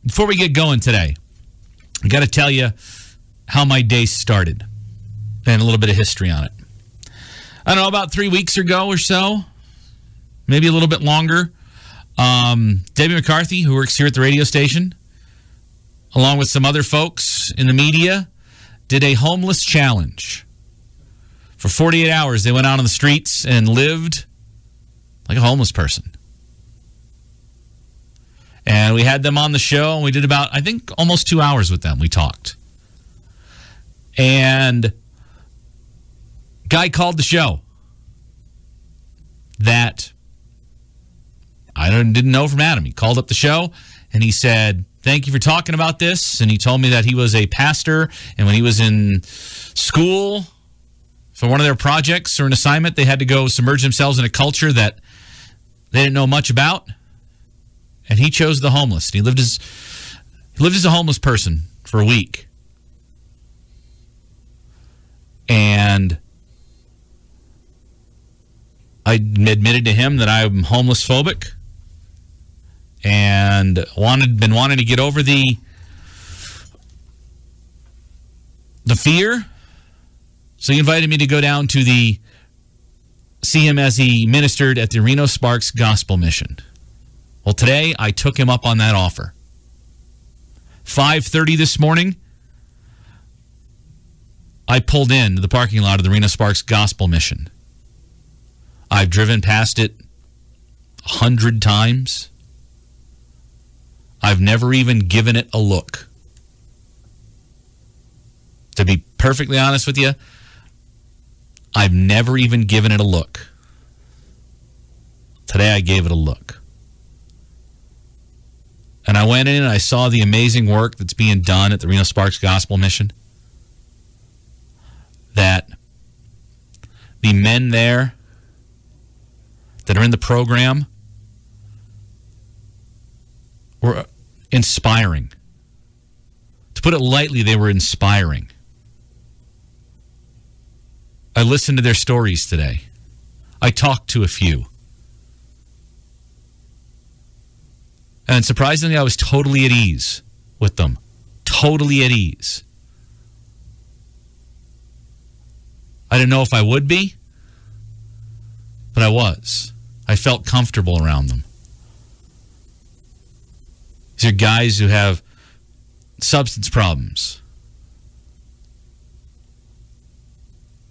Before we get going today, I got to tell you how my day started and a little bit of history on it. I don't know, about 3 weeks ago or so, maybe a little bit longer, Debbie McCarthy, who works here at the radio station, along with some other folks in the media, did a homeless challenge. For 48 hours, they went out on the streets and lived like a homeless person. And we had them on the show, and we did about, I think, almost 2 hours with them. We talked. And guy called the show that I didn't know from Adam. He called up the show, and he said, thank you for talking about this. And he told me that he was a pastor, and when he was in school for one of their projects or an assignment, they had to go submerge themselves in a culture that they didn't know much about. And he chose the homeless. He lived as a homeless person for a week. And I admitted to him that I'm homeless phobic and been wanting to get over the fear. So he invited me to go down to see him as he ministered at the Reno-Sparks Gospel Mission. Well, today I took him up on that offer. 5:30 this morning, I pulled into the parking lot of the Reno-Sparks Gospel Mission. I've driven past it 100 times. I've never even given it a look. To be perfectly honest with you, I've never even given it a look. Today I gave it a look. And I went in and I saw the amazing work that's being done at the Reno-Sparks Gospel Mission. That the men there that are in the program were inspiring. To put it lightly, they were inspiring. I listened to their stories today. I talked to a few. And surprisingly, I was totally at ease with them. Totally at ease. I didn't know if I would be, but I was. I felt comfortable around them. These are guys who have substance problems.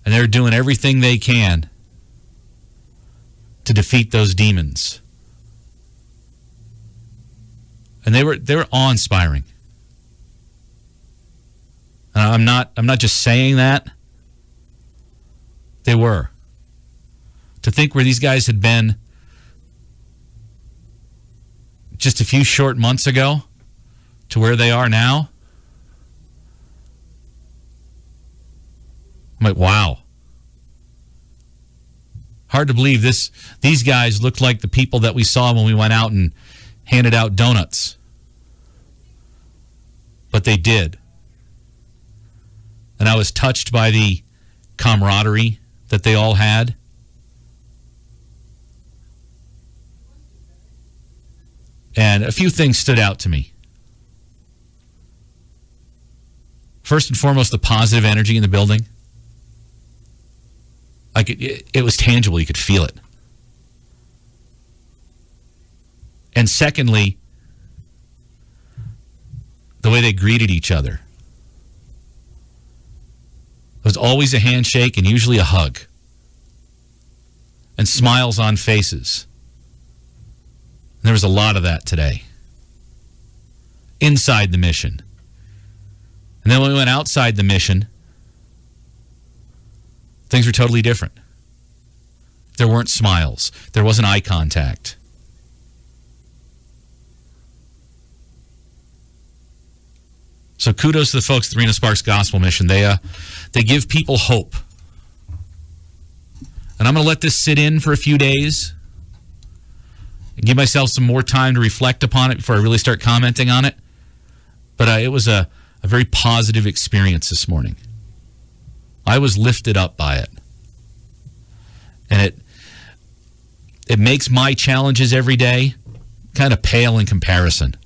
And they're doing everything they can to defeat those demons. And they were awe-inspiring. And I'm not just saying that. They were. To think where these guys had been just a few short months ago to where they are now. I'm like, wow. Hard to believe these guys looked like the people that we saw when we went out and handed out donuts. But they did. And I was touched by the camaraderie that they all had. And a few things stood out to me. First and foremost, the positive energy in the building. It was tangible. You could feel it. And secondly, the way they greeted each other. It was always a handshake and usually a hug. And smiles on faces. And there was a lot of that today. Inside the mission. And then when we went outside the mission, things were totally different. There weren't smiles. There wasn't eye contact. So kudos to the folks at the Reno-Sparks Gospel Mission. They give people hope. And I'm going to let this sit in for a few days and give myself some more time to reflect upon it before I really start commenting on it. But it was a very positive experience this morning. I was lifted up by it. And it makes my challenges every day kind of pale in comparison.